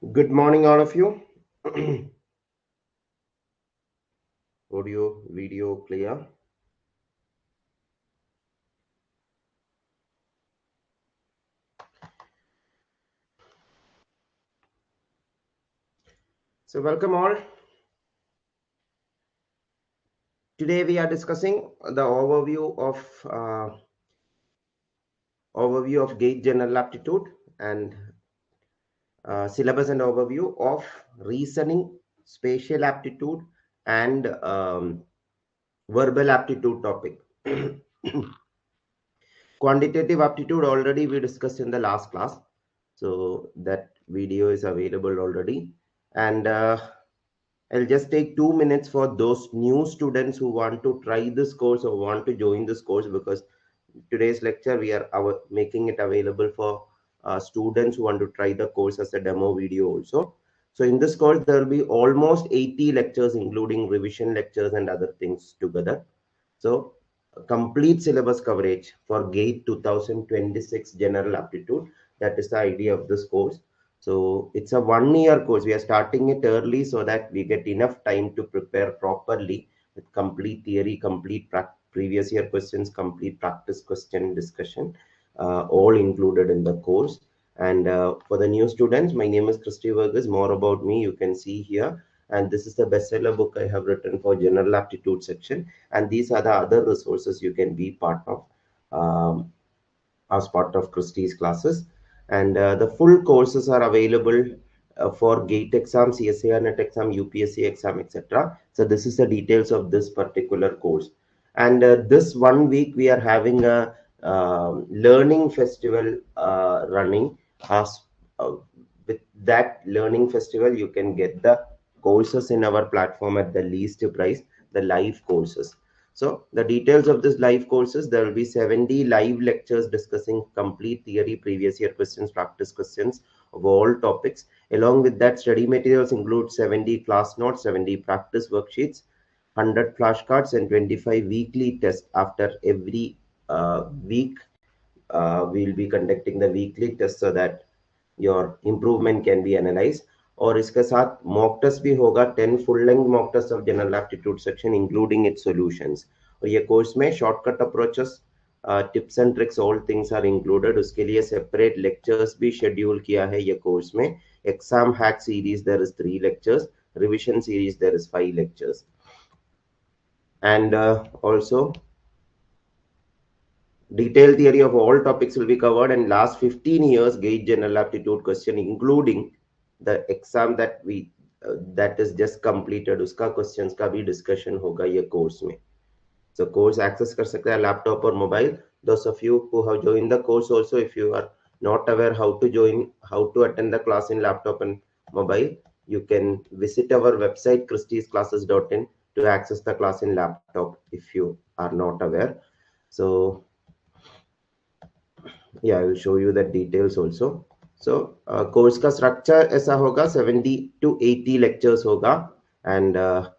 Good morning, all of you. Audio, video clear. So, welcome all. Today we are discussing the overview of GATE General Aptitude and syllabus and overview of reasoning, spatial aptitude, and verbal aptitude topic. Quantitative aptitude already we discussed in the last class, so that video is available already. And I'll just take 2 minutes for those new students who want to try this course or want to join this course, because today's lecture we are making it available for students who want to try the course as a demo video also. So in this course there will be almost 80 lectures, including revision lectures and other things together. So complete syllabus coverage for GATE 2026 General Aptitude. That is the idea of this course. So it's a 1 year course. We are starting it early so that we get enough time to prepare properly with complete theory, complete previous year questions, complete practice question discussion, all included in the course. And for the new students, my name is Christy. More about me you can see here. And this is the bestseller book I have written for General Aptitude section. And these are the other resources you can be part of as part of Christie's classes. And the full courses are available for GATE exam, CSIR net exam, UPSC exam, etc. So this is the details of this particular course. And this 1 week we are having a learning festival running. As with that learning festival, you can get the courses in our platform at the least price, the live courses. So the details of this live courses, there will be 70 live lectures discussing complete theory, previous year questions, practice questions of all topics. Along with that, study materials include 70 class notes, 70 practice worksheets, 100 flashcards, and 25 weekly tests. After every week, we'll be conducting the weekly test so that your improvement can be analyzed. और इसके साथ mock test भी होगा, 10 full length mock test of general aptitude section including its solutions. और ये course में shortcut approaches, tips and tricks, all things are included. उसके लिए सेपरेट लेक्चर्स भी शेड्यूल किया है ये कोर्स में. Exam hack series there is 3 lectures, revision series there is 5 lectures. And also detailed theory of all topics will be covered, and last 15 years GATE General Aptitude question, including the exam that is just completed, उसका questions का भी discussion होगा ये course में. So course access कर सकते हैं laptop or mobile. Those of you who have joined the course also, if you are not aware how to attend the class in laptop and mobile, you can visit our website christiesclasses.in to access the class in laptop if you are not aware. So yeah, I will show you the details also. So course का structure ऐसा होगा, 70 to 80 lectures होगा, and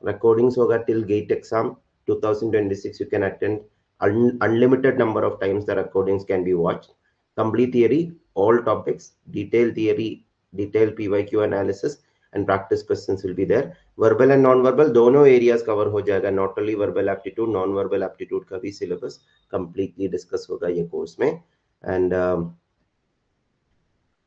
recordings होगा till GATE exam 2026. You can attend unlimited number of times. The recordings can be watched. Complete theory, all topics, detailed theory, detailed PYQ analysis, and practice questions will be there. Verbal and non-verbal दोनों areas cover हो जाएगा. Not only verbal aptitude, non-verbal aptitude का भी syllabus completely discuss होगा ये course में. And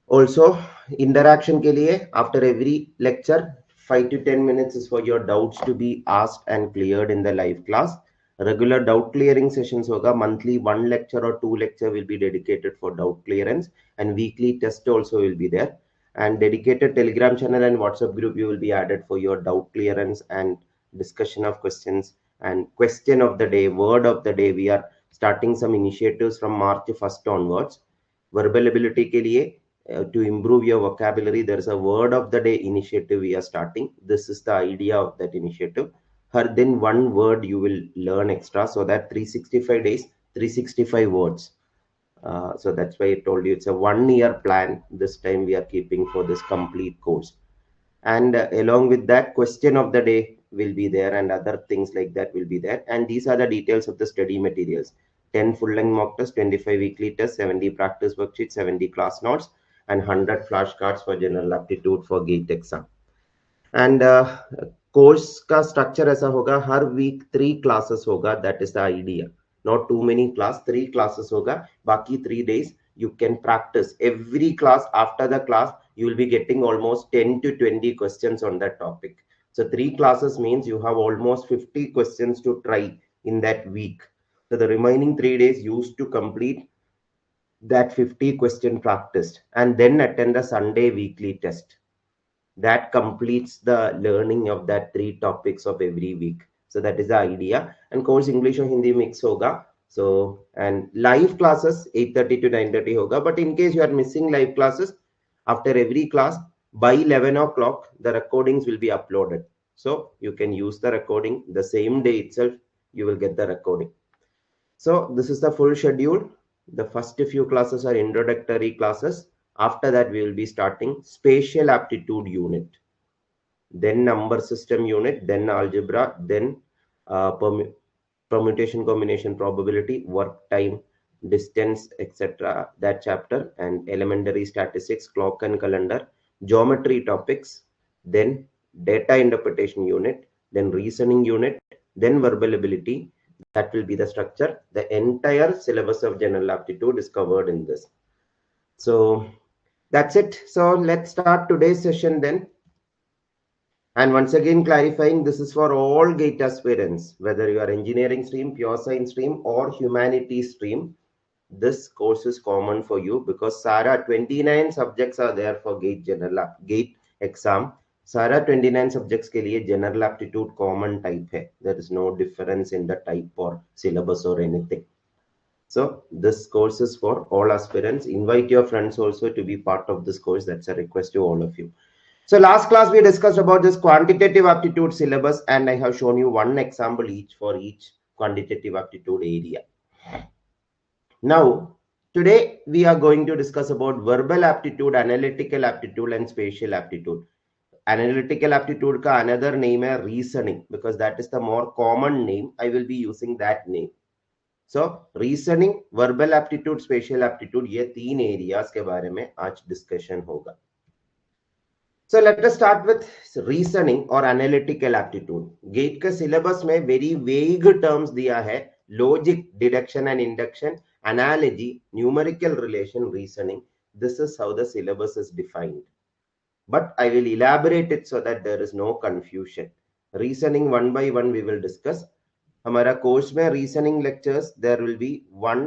also interaction के लिए after every lecture 5 to 10 minutes is for your doubts to be asked and cleared in the live class. Regular doubt clearing sessions होगा. Monthly 1 lecture or 2 lecture will be dedicated for doubt clearance, and weekly test also will be there. And dedicated Telegram channel and WhatsApp group you will be added for your doubt clearance and discussion of questions. And question of the day, word of the day, we are starting some initiatives from March 1st onwards. Verbal ability के लिए, to improve your vocabulary, there is a word of the day initiative we are starting. This is the idea of that initiative. Her then one word you will learn extra, so that 365 days, 365 words. So that's why I told you it's a 1 year plan. This time we are keeping for this complete course. And along with that, question of the day will be there, and other things like that will be there. And these are the details of the study materials: 10 full-length mock tests, 25 weekly tests, 70 practice worksheets, 70 class notes, and 100 flashcards for general aptitude for GATE exam. And course का structure ऐसा होगा, हर week 3 classes होगा. That is the idea. Not too many class, 3 classes होगा. बाकी 3 days you can practice. Every class, after the class, you will be getting almost 10 to 20 questions on that topic. So 3 classes means you have almost 50 questions to try in that week. So the remaining 3 days used to complete that 50 question practiced, and then attend a Sunday weekly test. That completes the learning of that 3 topics of every week. So that is the idea. And course English or Hindi mix hoga. So, and live classes 8:30 to 9:30 hoga. But in case you are missing live classes, after every class by 11 o'clock, the recordings will be uploaded. So you can use the recording the same day itself. You will get the recording. So this is the full schedule. The first few classes are introductory classes. After that, we will be starting spatial aptitude unit, then number system unit, then algebra, then permutation, combination, probability, work time, distance, etc. That chapter, and elementary statistics, clock and calendar, geometry topics, then data interpretation unit, then reasoning unit, then verbal ability. That will be the structure. The entire syllabus of general aptitude is covered in this. So that's it. So let's start today's session then. And once again clarifying, this is for all GATE aspirants, whether you are engineering stream, pure science stream, or humanities stream. This course is common for you because Sara 29 subjects are there for GATE exam. Sara 29 subjects के लिए general aptitude common type है. There is no difference in the type or syllabus or anything. So this course is for all aspirants. Invite your friends also to be part of this course. That's a request to all of you. So last class we discussed about this quantitative aptitude syllabus, and I have shown you one example each for each quantitative aptitude area. Now today we are going to discuss about verbal aptitude, analytical aptitude, and spatial aptitude. Analytical aptitude ka another name is reasoning, because that is the more common name. I will be using that name. So reasoning, verbal aptitude, spatial aptitude, ये 3 areas के बारे में आज discussion होगा. So let us start with reasoning or analytical aptitude. GATE का syllabus में very vague terms दिया है: logic, deduction and induction, analogy, numerical relation, reasoning. This is how the syllabus is defined. But I will elaborate it so that there is no confusion. Reasoning one by one we will discuss. हमारा course में reasoning lectures there will be 1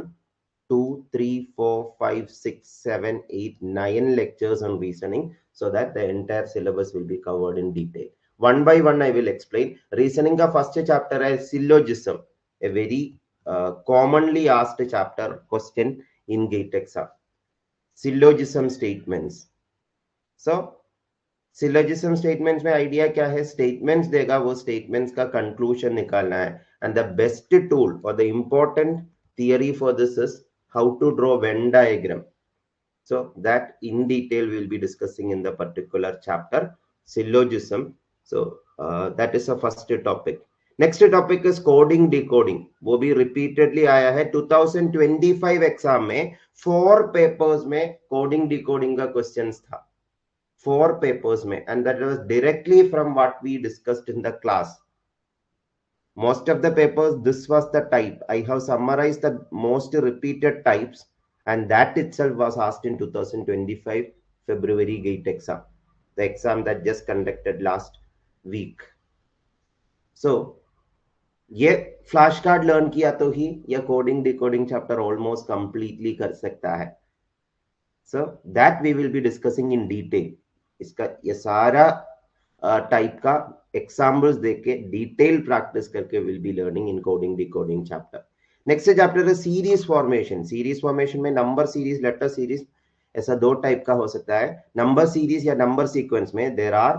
2 3 4 5 6 7 8 9 lectures on reasoning, so that the entire syllabus will be covered in detail. One by one I will explain. Reasoning का first chapter है syllogism, a very commonly asked chapter question in GATE exam. Syllogism statements. So syllogism statements में idea क्या है? Statements देगा, वो statements का conclusion निकालना है. एंड द बेस्ट टूल और the important theory for this is how to draw Venn diagram. So that in detail we will be discussing in the particular chapter syllogism. So that is the first topic. Next topic is coding decoding. वो भी repeatedly आया है 2025 exam में. 4 papers में coding decoding का questions था, 4 papers mein, and that was directly from what we discussed in the class. Most of the papers, this was the type. I have summarized the most repeated types, and that itself was asked in 2025 February GATE exam, the exam that just conducted last week. So ये flash card learn किया तो ही ये coding decoding chapter almost completely कर सकता है. So that we will be discussing in detail. इसका ये सारा टाइप का एग्जाम्पल्स देके डिटेल प्रैक्टिस करके will be learning in coding decoding chapter. Next chapter है सीरीज फॉर्मेशन. सीरीज फॉर्मेशन में नंबर सीरीज, लेटर सीरीज, ऐसा 2 टाइप का हो सकता है. नंबर सीरीज या नंबर सीक्वेंस में there are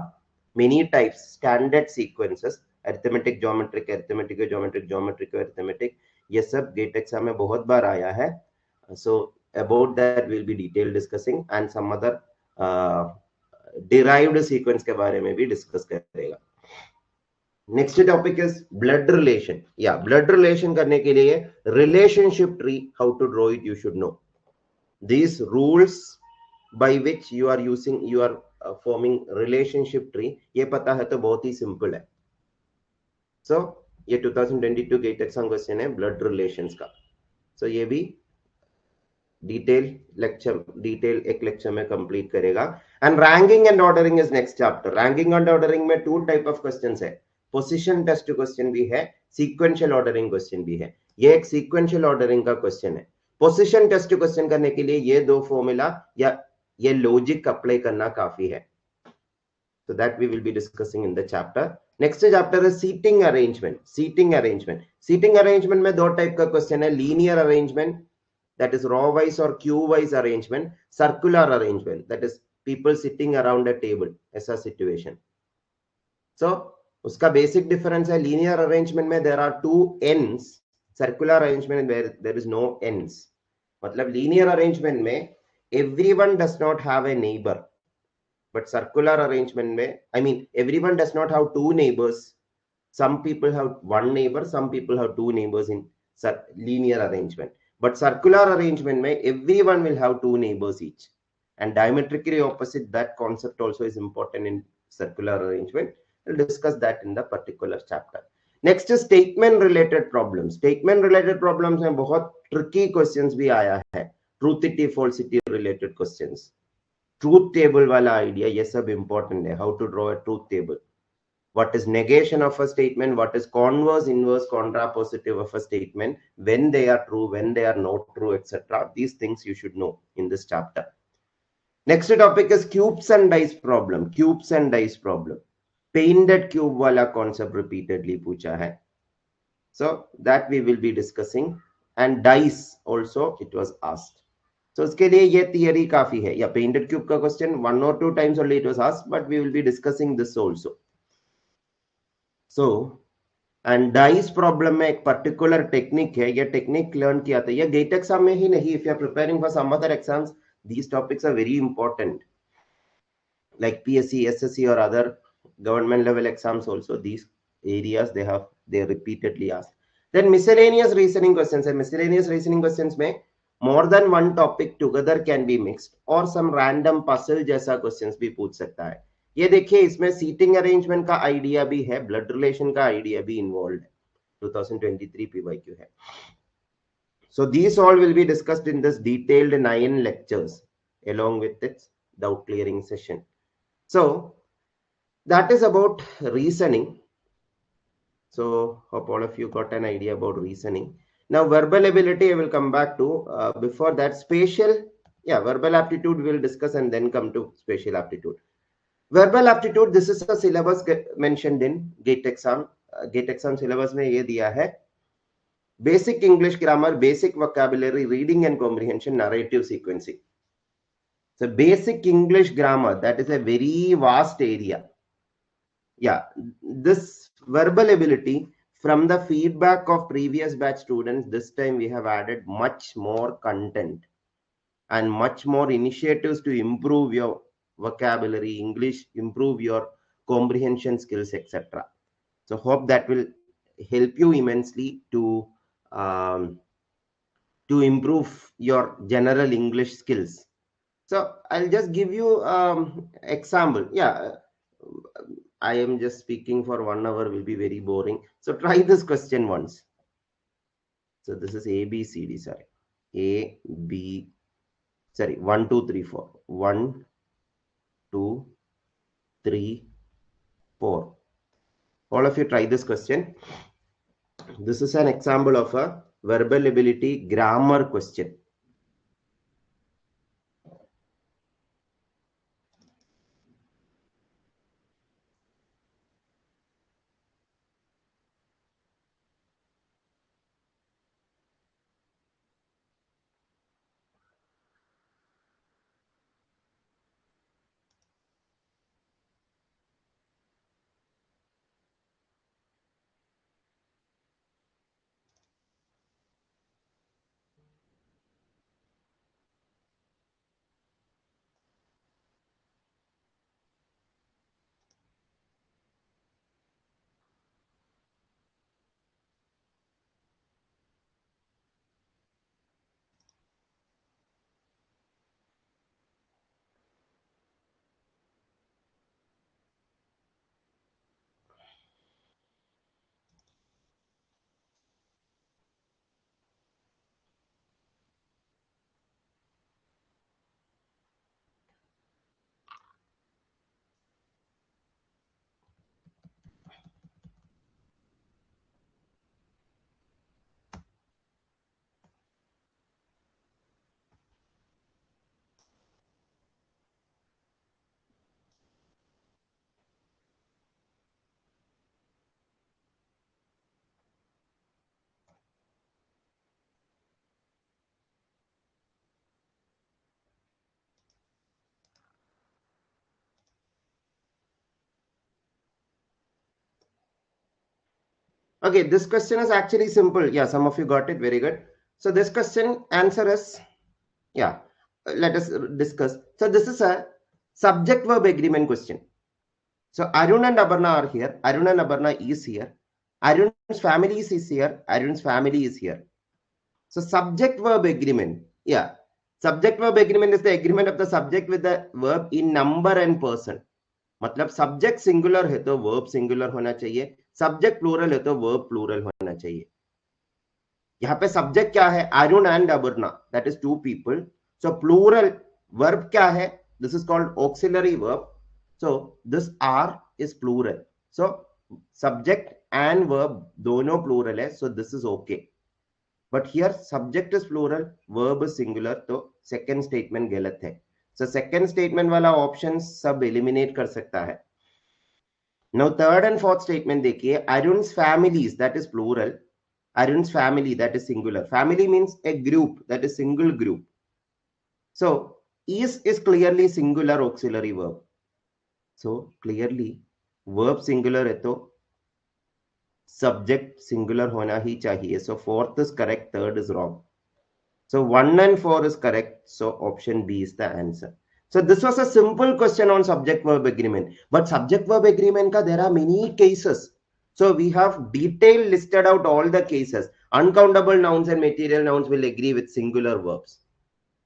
many types, standard sequences, arithmetic, geometric, arithmetic, geometric, geometric, arithmetic. ये सब गेट एग्जाम में बहुत बार आया है. So about that will be detail discussing, and some other derived sequence के बारे में भी डिस्कस करेगा. Next topic is blood relation. या ब्लड रिलेशन करने के लिए relationship tree, how to draw it, you should know. These rules by which you are forming relationship tree, ये पता है तो बहुत ही simple है. So ये 2022 गेट एग्जाम क्वेश्चन है ब्लड रिलेशंस का. So ये भी डिटेल एक लेक्चर में कंप्लीट करेगा. And ranking and ordering is next chapter. Ranking and ordering में 2 टाइप ऑफ क्वेश्चंस है. पोजीशन टेस्ट क्वेश्चन भी है, सीक्वेंशियल ऑर्डरिंग क्वेश्चन भी है. ये एक सीक्वेंशियल ऑर्डरिंग का क्वेश्चन है. पोजीशन टेस्ट क्वेश्चन करने के लिए ये 2 फॉर्मूला या ये लॉजिक अप्लाई करना काफी है. So that we will be discussing in the chapter. Next chapter is seating arrangement. Seating arrangement में 2 टाइप का क्वेश्चन है. Linear arrangement, that is row wise or queue wise arrangement. Circular arrangement, that is people sitting around a table, ऐसा situation. So उसका basic difference है. linear arrangement में there are 2 ends. Circular arrangement where there is no ends. मतलब linear arrangement में everyone does not have a neighbor, but circular arrangement में, I mean everyone does not have 2 neighbors. Some people have 1 neighbor, some people have 2 neighbors in linear arrangement. But circular arrangement में everyone will have 2 neighbors each. And diametrically opposite, that concept also is important in circular arrangement. We'll discuss that in the particular chapter. Next is statement related problems. Statement related problems में बहुत tricky questions भी आया है. Truthity, falsity related questions. Truth table वाला idea, ये सब important है. How to draw a truth table. What is negation of a statement, what is converse, inverse, contrapositive of a statement, when they are true, when they are not true, etc. These things you should know in this chapter. Next topic is cubes and dice problem. Cubes and dice problem. Painted cube wala concept repeatedly पूछा है. So that we will be discussing. And dice also it was asked. So उसके लिए ये theory काफी है. या painted cube का question 1 or 2 times only it was asked, but we will be discussing this also. So and dice problem में एक particular technique है. ये टेक्निक लर्न किया था. ये गेट एग्जाम में ही नहीं, if you are preparing for some other exams, these topics are very important, like PSC, SSC or other government level exams also. These areas they repeatedly asked. Then miscellaneous reasoning questions. And miscellaneous reasoning questions में more than one topic together can be mixed, और some random puzzle जैसा questions भी पूछ सकता है. ये देखिए, इसमें सीटिंग अरेंजमेंट का आइडिया भी है, ब्लड रिलेशन का आइडिया भी इन्वॉल्व है. 2023 PYQ है. So these all will be discussed in this detailed 9 lectures along with its doubt clearing session. So that is about reasoning. So hope all of you got an idea about reasoning. Now verbal ability I will come back to. Before that, spatial, verbal aptitude we will discuss and then come to spatial aptitude. Verbal aptitude, this is a syllabus mentioned in GATE exam. GATE exam syllabus में ये दिया है. Basic English grammar, basic vocabulary, reading and comprehension, narrative sequencing. So basic English grammar, that is a very vast area. Yeah, this verbal ability, from the feedback of previous batch students, this time we have added much more content and much more initiatives to improve your vocabulary, English, improve your comprehension skills, etc. So hope that will help you immensely to improve your general English skills. So I'll just give you example. I am just speaking for 1 hour, will be very boring. So try this question once. So this is A, B, C, D, sorry. A, B, sorry, 1, 2, 3, 4. 1, 2, 3, 4. All of you try this question. This is an example of a verbal ability grammar question. Okay, this question is actually simple. Yeah, some of you got it. Very good. So this question answer is, yeah, let us discuss. So this is a subject verb agreement question. So Arun and Aparna are here. Arun and Aparna is here. Arun's family is here. Arun's family is here. So subject verb agreement. Yeah. Subject verb agreement is the agreement of the subject with the verb in number and person. मतलब subject singular है तो verb singular होना चाहिए, subject plural है तो verb plural होना चाहिए. यहाँ पे सब्जेक्ट क्या है? Arun and Abarna, that is two people. So plural verb क्या है? This is called auxiliary verb. So this are is plural. So subject and verb दोनों प्लूरल है, so this is okay. But here subject is plural, verb is singular, तो second statement गलत है. So second statement वाला option सब eliminate कर सकता है. Now third and fourth statement देखिए, Arun's families, that is plural. Arun's family, that is singular. Family means a group, that is single group. So is clearly singular auxiliary verb. So clearly verb singular है तो subject singular होना ही चाहिए. So fourth is correct, third is wrong. So 1 and 4 is correct. So option B is the answer. So this was a simple question on subject verb agreement. But subject verb agreement ka there are many cases. So we have detail listed out all the cases. Uncountable nouns and material nouns will agree with singular verbs.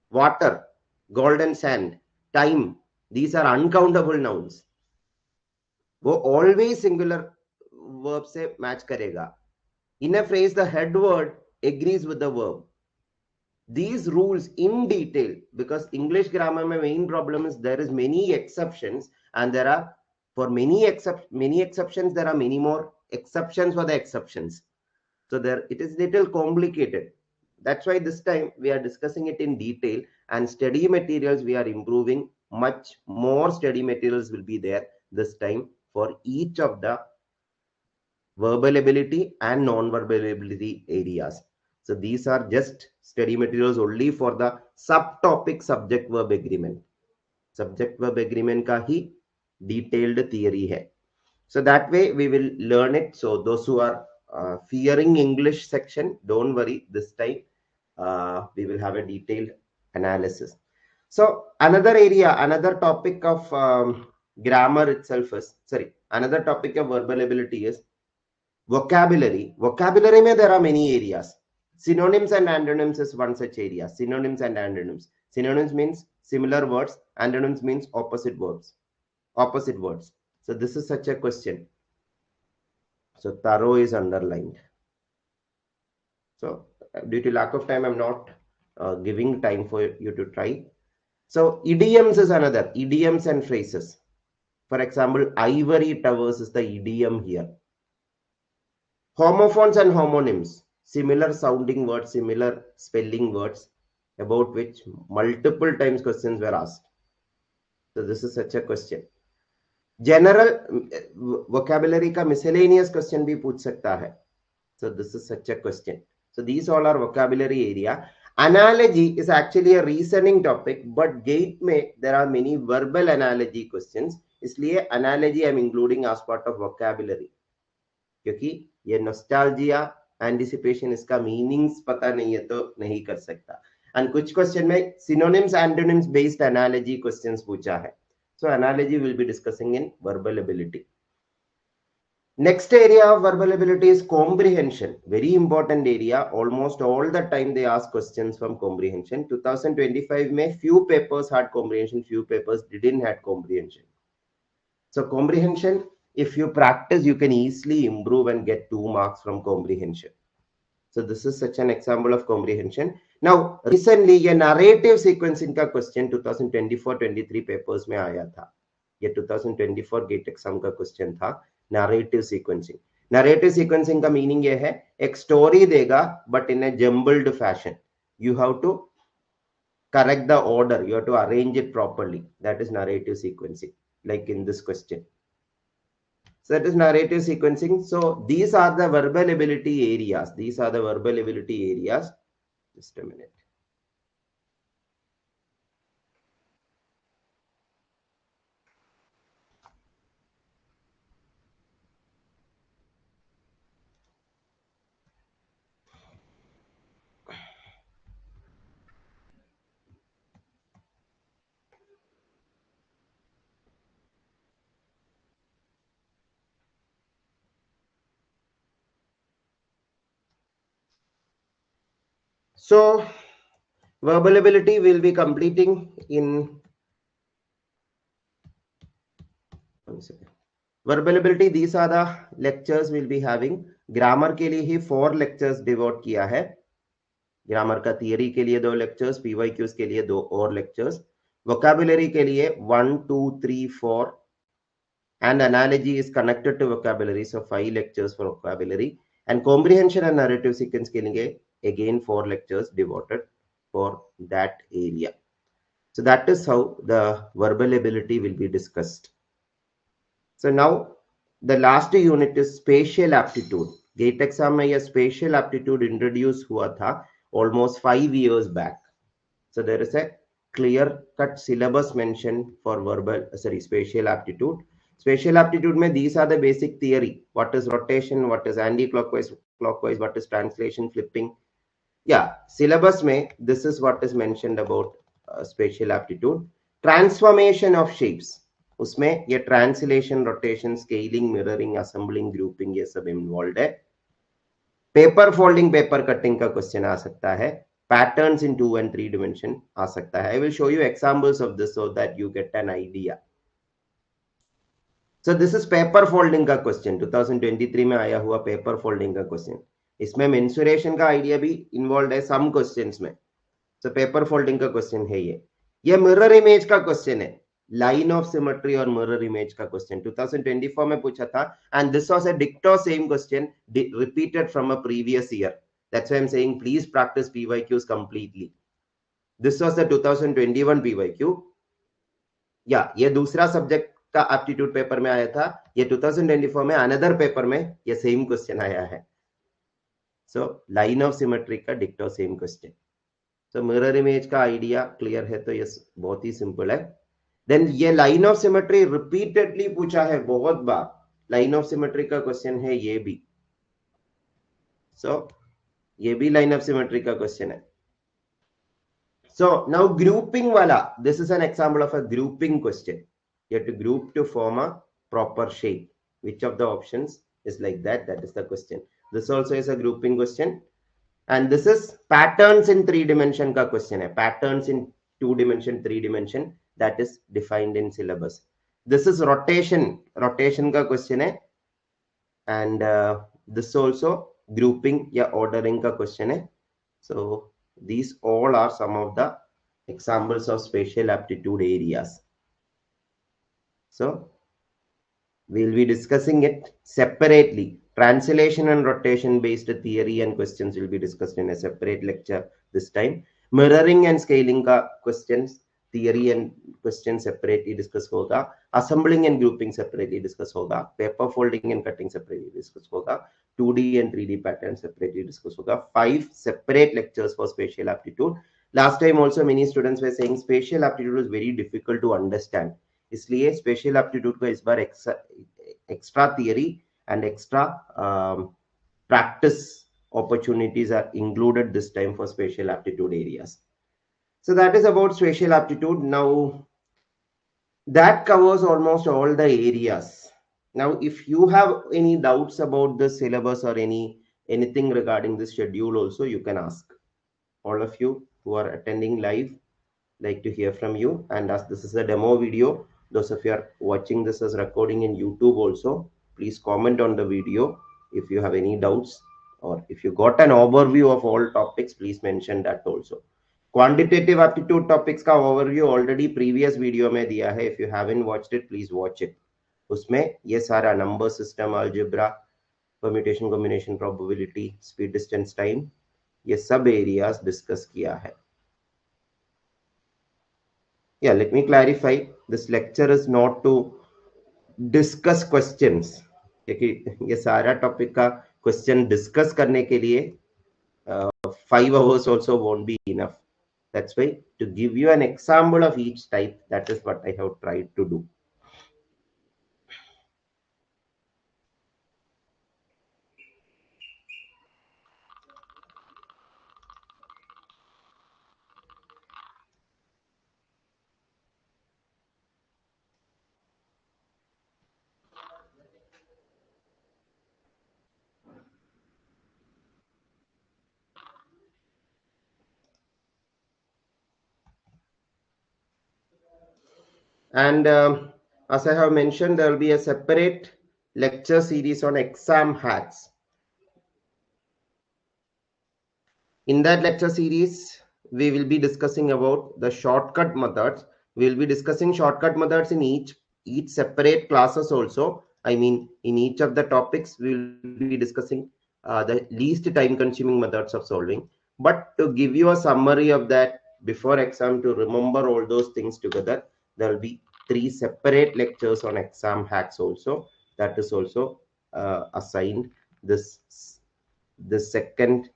Water, golden sand, time. These are uncountable nouns. वो always singular verb से match करेगा. In a phrase, the head word agrees with the verb. These rules in detail, because English grammar my main problem is there is many exceptions, and there are for many exceptions there are many more exceptions for the exceptions. So there it is little complicated. That's why this time we are discussing it in detail, and study materials we are improving. Much more study materials will be there this time for each of the verbal ability and non-verbal ability areas. So these are just study materials only for the subtopic subject verb agreement. Subject verb agreement का ही detailed theory है. So that way we will learn it. So those who are fearing English section, don't worry. This time we will have a detailed analysis. So another area, another topic of grammar itself is, sorry, another topic of verbal ability is vocabulary. Vocabulary mein there are many areas. Synonyms and antonyms is one such area. Synonyms and antonyms. Synonyms means similar words. Antonyms means opposite words. Opposite words. So this is such a question. So thorough is underlined. So due to lack of time, I'm not giving time for you to try. So idioms is another. Idioms and phrases. For example, ivory towers is the idiom here. Homophones and homonyms, similar sounding words, similar spelling words, about which multiple times questions were asked. So this is such a question. General vocabulary का miscellaneous question भी पूछ सकता है. So this is such a question. So these all are vocabulary area. Analogy is actually a reasoning topic, but GATE में there are many verbal analogy questions. इसलिए analogy I'm including as part of vocabulary. क्योंकि ये nostalgia anticipation इसका meanings पता नहीं है तो नहीं कर सकता. एंड कुछ क्वेश्चन में synonyms antonyms based analogy questions पूछा है. So analogy will be discussing in verbal ability. Next area of verbal ability is comprehension. Very important area. Almost all the time they ask questions from comprehension. 2025 में few papers had comprehension, few papers didn't had comprehension. So comprehension, if you practice, you can easily improve and get 2 marks from comprehension. So this is such an example of comprehension. Now, recently, a narrative sequencing का question 2024-23 papers में आया था. ये 2024 GATE exam का question था, narrative sequencing. Narrative sequencing का meaning ये है, एक story देगा, but in a jumbled fashion. You have to correct the order. You have to arrange it properly. That is narrative sequencing, like in this question. So that is narrative sequencing. So these are the verbal ability areas. These are the verbal ability areas. Just a minute. So verbal ability will be completing in 1 second. Verbal ability, these are the lectures we'll be having. Grammar के लिए ही 4 lectures devote किया है. Grammar का theory के लिए 2 lectures, PYQs के लिए 2 और लेक्चर्स, वोकैबुलरी के लिए 1 2 3 4, and analogy is connected to vocabulary, so 5 lectures for vocabulary, and comprehension and narrative sequence के लिए again 4 lectures devoted for that area. So that is how the verbal ability will be discussed. So now the last unit is spatial aptitude. GATE exam में यह spatial aptitude introduce हुआ था almost 5 years back. So there is a clear cut syllabus mentioned for spatial aptitude. Spatial aptitude mein these are the basic theory. What is rotation, what is anti-clockwise, clockwise, what is translation, flipping. Yeah, syllabus mein this is what is mentioned about spatial aptitude. Transformation of shapes. उसमें ये translation, rotation, scaling, mirroring, assembling, grouping ये सब involve है. Paper folding, paper cutting का question आ सकता है. Patterns in 2 and 3 dimension आ सकता है. I will show you examples of this so that you get an idea. So this is paper folding का question. 2023 में आया हुआ पेपर फोल्डिंग का क्वेश्चन. इसमें मेंसुरेशन का आइडिया भी इन्वॉल्व है सम क्वेश्चंस में. सो पेपर फोल्डिंग का क्वेश्चन है ये मिरर इमेज का क्वेश्चन है. लाइन ऑफ सिमेट्री और मिरर इमेज का क्वेश्चन 2024 में पूछा था, एंड दिस वाज अ डिक्टो same question repeated from a previous year. That's why I am saying please practice PYQs completely. This was the 2021 PYQ. या ये दूसरा सब्जेक्ट का एप्टीट्यूड पेपर में आया था. ये 2024 में अनदर पेपर में ये सेम क्वेश्चन आया है. सो लाइन ऑफ सिमेट्री का डिक्टो same question. So mirror image का आइडिया क्लियर है तो ये बहुत ही सिंपल है. देन ये लाइन ऑफ सिमेट्री रिपीटेडली पूछा है बहुत बार. लाइन ऑफ सिमेट्री का क्वेश्चन है ये भी. सो ये भी लाइन ऑफ सिमेट्री का क्वेश्चन है. सो नाउ ग्रुपिंग वाला, this is an example of a grouping question. You have to group to form a proper shape. Which of the options is like that? That is the question. This also is a grouping question. And this is patterns in 3 dimension का question है. Patterns in 2 dimension, 3 dimension, that is defined in syllabus. This is rotation. Rotation का question है. And this also grouping या ordering का question है. So these all are some of the examples of spatial aptitude areas. So we'll be discussing it separately. Translation and rotation based theory and questions will be discussed in a separate lecture this time. Mirroring and scaling ka questions, theory and questions separately discuss hoga. Assembling and grouping separately discuss hoga. Paper folding and cutting separately discuss hoga. 2D and 3D patterns separately discuss hoga. 5 separate lectures for spatial aptitude. Last time also many students were saying spatial aptitude is very difficult to understand. इसलिए special aptitude को इस बार extra theory and extra practice opportunities are included this time for spatial aptitude areas. So that is about spatial aptitude. Now that covers almost all the areas. Now if you have any doubts about the syllabus or anything regarding the schedule also, you can ask. All of you who are attending live, like to hear from you. And as this is a demo video, those of you are watching this as recording in YouTube also, please comment on the video if you have any doubts, or if you got an overview of all topics, please mention that also. Quantitative aptitude topics का overview already previous video में दिया है. If you haven't watched it, please watch it. उसमें ये सारा number system, algebra, permutation, combination, probability, speed, distance, time, ये सब areas discuss किया है. Yeah, let me clarify. This lecture is not to discuss questions. क्योंकि ये सारा टॉपिक का क्वेश्चन डिस्कस करने के लिए 5 hours also won't be enough. That's why to give you an example of each type, that is what I have tried to do. And as I have mentioned, there will be a separate lecture series on exam hacks. In that lecture series, we will be discussing about the shortcut methods. We will be discussing shortcut methods in each separate classes also. I mean, in each of the topics, we will be discussing the least time-consuming methods of solving. But to give you a summary of that before exam, to remember all those things together, there will be 3 separate lectures on exam hacks also. That is also assigned this second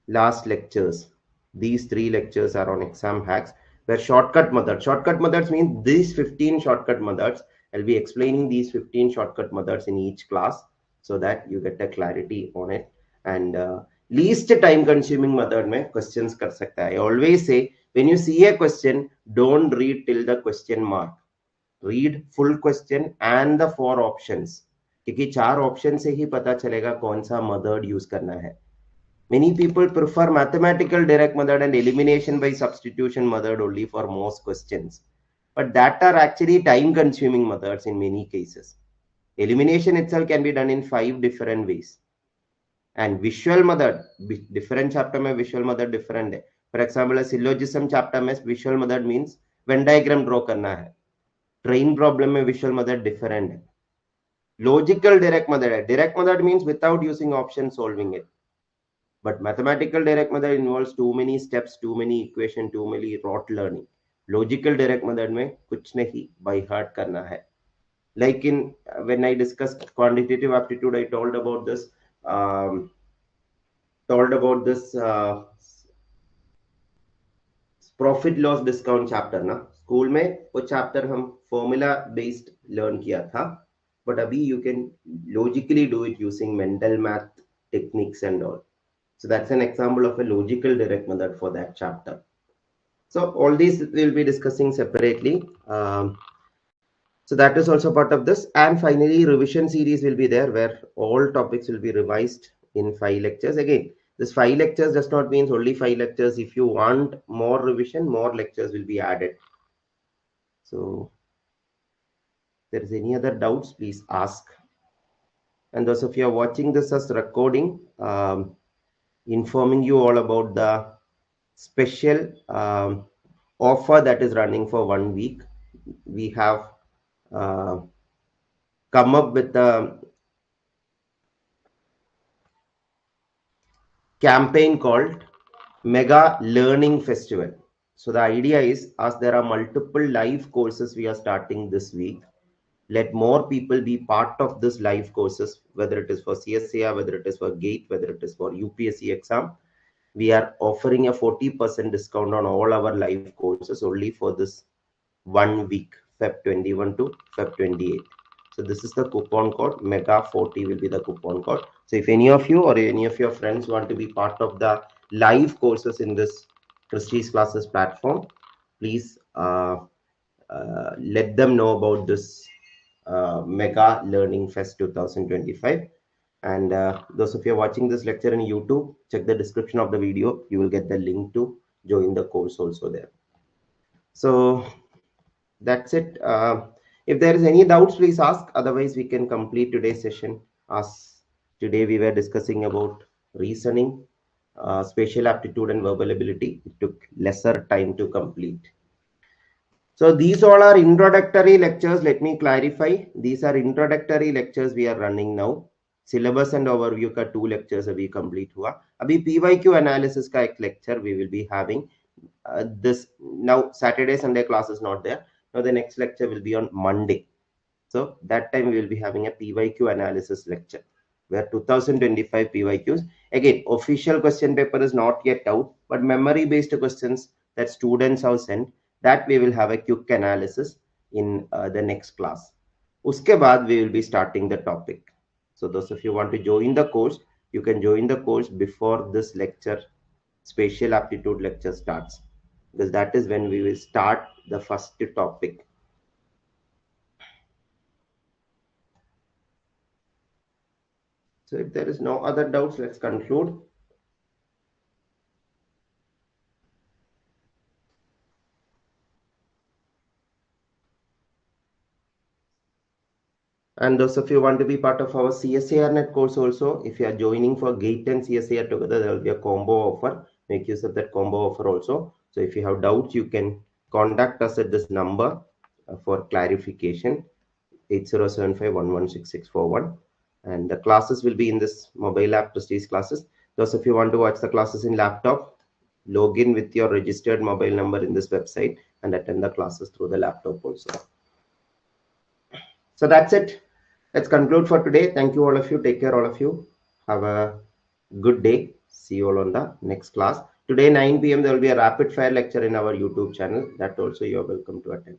last lectures. These 3 lectures are on exam hacks, where shortcut methods. Shortcut methods means these 15 shortcut methods. I'll be explaining these 15 shortcut methods in each class so that you get a clarity on it. And least time consuming method में questions कर सकता है. I always say when you see a question, don't read till the question mark. Read full question and the 4 options. क्योंकि 4 option से ही पता चलेगा कौन सा मेथड यूज करना है. Many people prefer mathematical direct method and elimination by substitution method only for most questions. But that are actually time consuming methods in many cases. Elimination itself can be done in 5 different ways. And visual method, different chapter में visual method different है. For example, a syllogism chapter में visual method means Venn diagram draw करना है. Train problem में visual method different है. Logical direct method है. Direct method means without using option solving it. But mathematical direct method involves too many steps, too many equation, too many rote learning. Logical direct method में कुछ नहीं by heart करना है. Like in when I discussed quantitative aptitude, I told about this profit loss discount chapter ना. School में वो chapter हम formula based learn किया था, but अभी you can logically do it using mental math techniques and all. So that's an example of a logical direct method for that chapter. So all these we'll be discussing separately. So that is also part of this. And finally, revision series will be there where all topics will be revised in 5 lectures. Again, this 5 lectures does not mean only 5 lectures. If you want more revision, more lectures will be added. So if there is any other doubts, please ask. And those of you are watching this as recording, informing you all about the special offer that is running for 1 week. We have come up with a campaign called Mega Learning Festival. So the idea is, as there are multiple live courses we are starting this week, let more people be part of this live courses, whether it is for CSIR, whether it is for GATE, whether it is for UPSC exam. We are offering a 40% discount on all our live courses only for this 1 week, Feb 21 to Feb 28. So this is the coupon code. Mega 40 will be the coupon code. So if any of you or any of your friends want to be part of the live courses in this Christy's classes platform, please let them know about this Mega Learning Fest 2025. And those of you are watching this lecture in YouTube, check the description of the video. You will get the link to join the course also there. So that's it. If there is any doubts, please ask. Otherwise, we can complete today's session. As today we were discussing about reasoning, spatial aptitude, and verbal ability. It took lesser time to complete. So these all are introductory lectures. Let me clarify. These are introductory lectures we are running now. Syllabus and overview का 2 lectures अभी complete हुआ. अभी PYQ analysis का एक lecture we will be having. This now Saturday, Sunday class is not there. Now the next lecture will be on Monday. So that time we will be having a PYQ analysis lecture where 2025 PYQs. Again, official question paper is not yet out, but memory based questions that students have sent, that we will have a quick analysis in the next class. Uske baad we will be starting the topic. So those of you who want to join the course, you can join the course before this lecture, spatial aptitude lecture starts, because that is when we will start the first topic. So if there is no other doubts, let's conclude. And those of you who want to be part of our CSIR-net course also, if you are joining for GATE and CSIR together, there will be a combo offer. Make use of that combo offer also. So if you have doubts, you can contact us at this number for clarification, 8075116641. And the classes will be in this mobile app, Prestige classes. Those of you who want to watch the classes in laptop, log in with your registered mobile number in this website and attend the classes through the laptop also. So that's it. Let's conclude for today. Thank you, all of you. Take care, all of you. Have a good day. See you all on the next class. Today, 9 p.m., there will be a rapid fire lecture in our YouTube channel. That also you are welcome to attend.